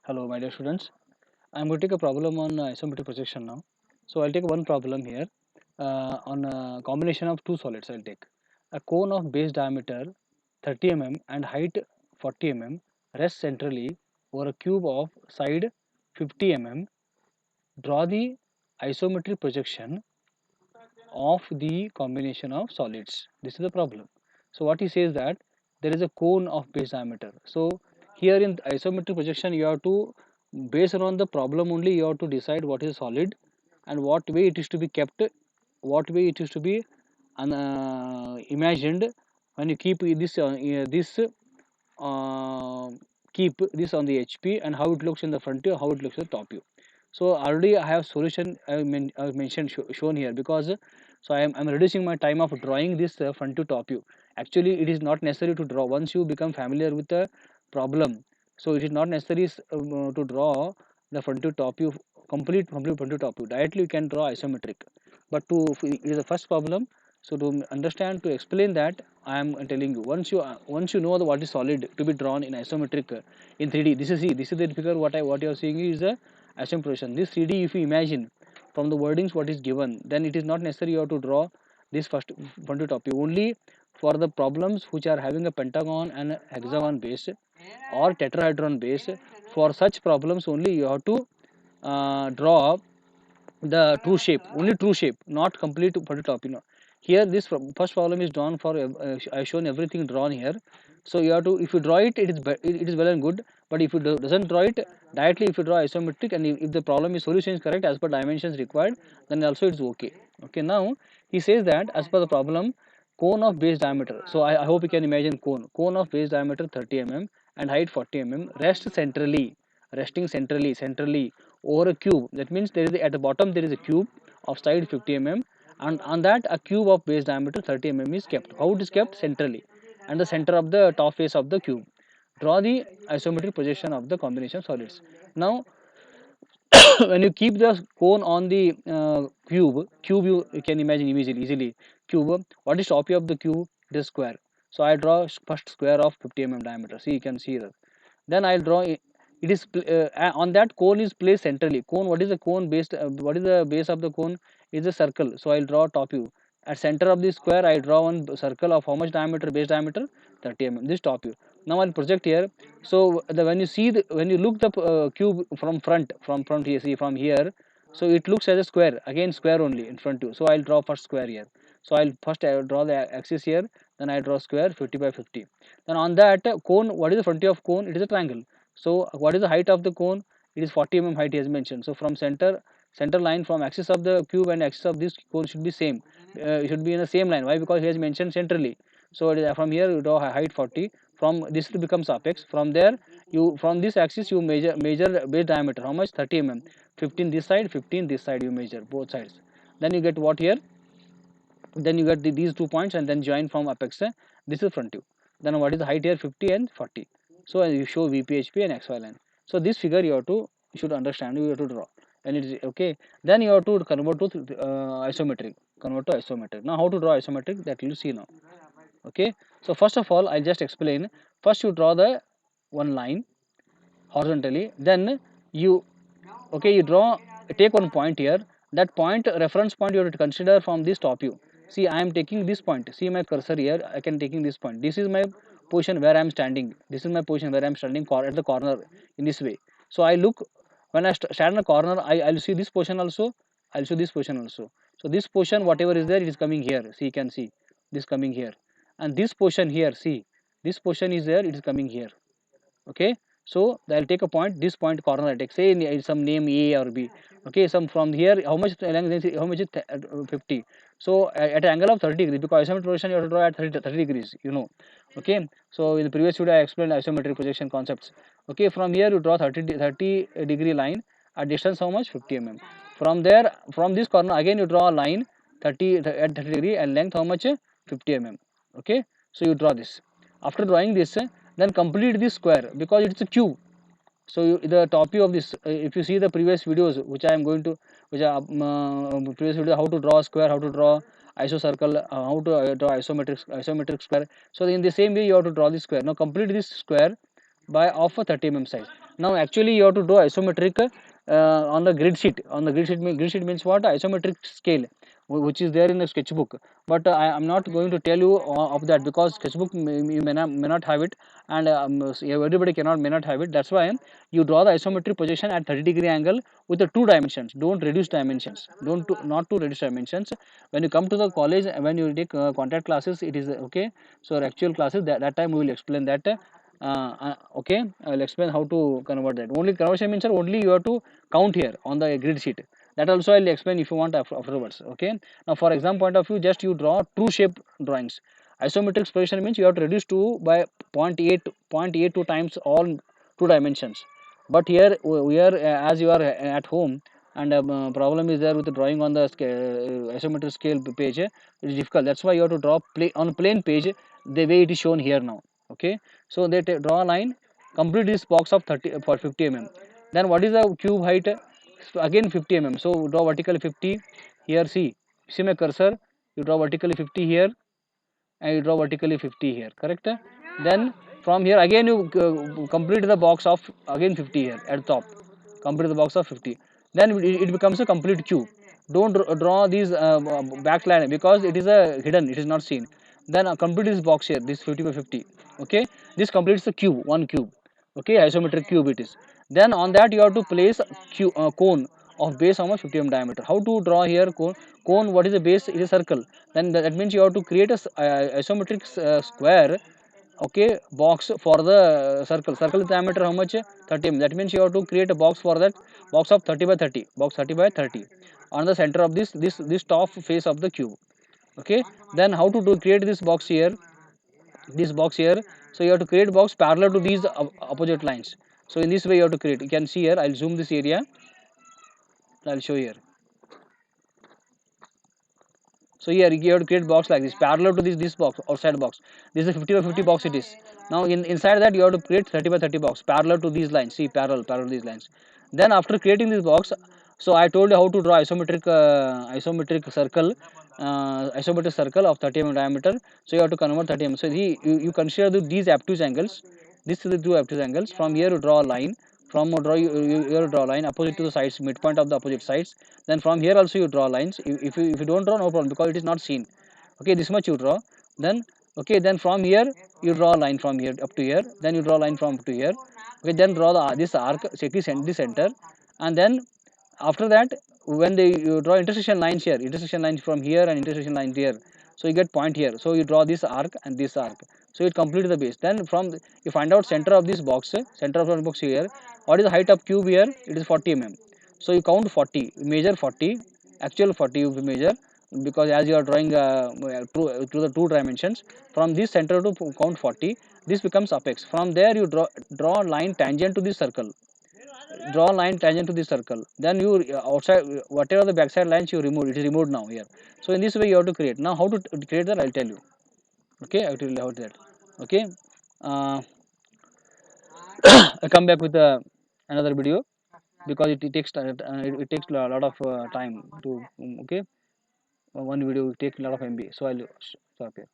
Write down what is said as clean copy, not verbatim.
Hello, my dear students. I'm going to take a problem on isometric projection now. So I'll take one problem here on a combination of two solids. I'll take a cone of base diameter 30 mm and height 40 mm rests centrally over a cube of side 50 mm. Draw the isometric projection of the combination of solids. This is the problem. So what he says that there is a cone of base diameter. So here in isometric projection you have to, based on the problem only, you have to decide what is solid and what way it is to be kept, what way it is to be imagined when you keep uh, keep this on the HP, and how it looks in the front view, how it looks in the top view. So already I have solution I mentioned shown here, because so I'm reducing my time of drawing this front to top view. Actually it is not necessary to draw once you become familiar with the problem. So it is not necessary to draw the front to top view, complete front to top view. Directly you can draw isometric, but it is the first problem. So to understand, to explain that, I am telling you, once you know what is solid to be drawn in isometric in 3D. This is the figure. What you are seeing is a isometric projection. This 3D, if you imagine from the wordings what is given, then it is not necessary you have to draw this first front to top view. Only for the problems which are having a pentagon and hexagon base or tetrahedron base, for such problems only you have to draw the true shape, only true shape, not complete top. Here this first problem is drawn for I shown everything drawn here. So you have to, if you draw it, it is well and good. But if you doesn't draw it directly, if you draw isometric, and if the problem is solution is correct as per dimensions required, then also it's okay. Okay, now he says that as per the problem, cone of base diameter. So I hope you can imagine cone of base diameter 30 mm and height 40 mm rest centrally, resting centrally over a cube. That means there is at the bottom there is a cube of side 50 mm, and on that a cube of base diameter 30 mm is kept. How it is kept? Centrally, and the center of the top face of the cube. Draw the isometric projection of the combination solids. Now when you keep the cone on the cube you can imagine easily. Cube, what is top view of the cube? It is square. So I draw first square of 50 mm diameter. See, you can see that. Then I'll draw it is on that cone is placed centrally. Cone, what is the cone based? What is the base of the cone? Is a circle. So I'll draw top view. At center of the square, I draw one circle of how much diameter? Base diameter 30 mm. This top view. Now I'll project here. So when you see when you look the cube from front here, see from here. So it looks as a square, again square only in front view. So I'll draw first square here. So I'll first draw the axis here. Then I draw square 50 by 50. Then on that cone, what is the front view of cone? It is a triangle. So what is the height of the cone? It is 40 mm height, he has mentioned. So from center line, from axis of the cube and axis of this cone should be same. It should be in the same line. Why? Because he has mentioned centrally. So it is, from here you draw height 40. From this it becomes apex. From there you, from this axis you measure base diameter. How much? 30 mm. 15 this side, 15 this side. You measure both sides. Then you get what here? Then you get these 2 points and then join from apex. This is front view. Then what is the height here? 50 and 40. So you show VPHP and XY line. So this figure you should understand, you have to draw, and it is okay. Then you have to convert to isometric. Convert to isometric. Now how to draw isometric, that you will see now. Okay. So first of all I'll just explain. First you draw the one line horizontally. Then you, okay, you draw, take one point here. That point, reference point, you have to consider from this top view. See, I am taking this point. See my cursor here, I can taking this point. This is my position where I am standing. This is my position where I am standing at the corner in this way. So I look, when I stand in the corner, I'll see this position also. I'll see this position also. So this position, whatever is there, it is coming here. See, you can see this coming here, and this position here, see, this position is there, it is coming here. Okay, so I'll take a point, this point corner I take, say in some name A or B. Okay, some from here, how much length, how much is 50. So at an angle of 30 degrees, because isometric projection you have to draw at 30 degrees, okay. So in the previous video I explained isometric projection concepts. Okay, from here you draw 30 degree line at distance how much? 50 mm. From there, from this corner again you draw a line 30 at 30 degree and length how much? 50 mm. Okay, so you draw this. After drawing this, then complete this square, because it's a cube. So the top view of this, if you see the previous videos which I am going to, which are previous video, how to draw a square, how to draw isocircle, how to draw isometric square. So in the same way you have to draw this square. Now complete this square by of a 30 mm size. Now actually you have to draw isometric on the grid sheet. On the grid sheet means what? Isometric scale, which is there in the sketchbook. But I am not going to tell you of that, because sketchbook you may not have it, and so everybody cannot may not have it. That's why you draw the isometric projection at 30-degree angle with the two dimensions. Don't reduce dimensions. Don't to, not to reduce dimensions. When you come to the college, when you take contact classes, it is okay. So actual classes, that time we will explain that. Okay, I will explain how to convert that. Only conversion means only you have to count here on the grid sheet. That also I will explain if you want afterwards. Okay. Now for exam point of view, just you draw true shape drawings. Isometric projection means you have to reduce to by 0.82 times all two dimensions. But here we are as you are at home, and problem is there with the drawing on the isometric scale page. It is difficult. That's why you have to draw on plain page the way it is shown here now. Okay, so they draw a line, complete this box of 30 for 50 mm. Then what is the cube height? So again 50 mm. So draw vertically 50 here. See my cursor. You draw vertically 50 here, and you draw vertically 50 here. Correct? Then from here again you complete the box of again 50 here at top. Complete the box of 50. Then it becomes a complete cube. Don't draw these back line, because it is a hidden. It is not seen. Then complete this box here. This 50 by 50. Okay. This completes the cube. One cube. Okay. Isometric cube it is. Then on that you have to place cone of base how much? 50 mm diameter. How to draw here cone? Cone, what is the base? It is a circle. Then that means you have to create a isometric square, okay, box for the circle diameter how much? 30 mm. That means you have to create a box for that, box of 30 by 30, box 30 by 30 on the center of this top face of the cube. Okay. Then how to create this box here? This box here. So you have to create box parallel to these opposite lines. So in this way you have to create. You can see here, I'll zoom this area. I'll show here. So here you have to create box like this parallel to this box, outside box. This is a 50 by 50 box it is. Now inside that you have to create 30 by 30 box parallel to these lines. See, parallel these lines. Then after creating this box, so I told you how to draw isometric circle, isometric circle of 30 mm diameter. So you have to convert 30 mm. So you consider these obtuse angles. These are the two obtuse angles. From here you draw a line. From you draw a line opposite to the sides, midpoint of the opposite sides. Then from here also you draw lines. If you don't draw, no problem, because it is not seen. Okay, this much you draw. Then okay, then from here you draw a line from here up to here. Then you draw a line from up to here. Okay, then draw this arc, set the center, and then after that, when you draw intersection lines here, intersection lines from here and intersection lines here, so you get point here. So you draw this arc and this arc. So it completes the base. Then you find out center of this box, center of the box here. What is the height of cube here? It is 40 mm. So you count 40, measure 40, actual 40 you measure, because as you are drawing to the two dimensions, from this center to count 40, this becomes apex. From there you draw a line tangent to this circle. Draw a line tangent to this circle. Then you outside whatever the backside lines you remove, it is removed now here. So in this way you have to create. Now how to create that, I'll tell you. Okay, I will tell you how to that. Okay, I come back with another video, because it takes a lot of time to okay, one video will take a lot of MB. So I'll stop here.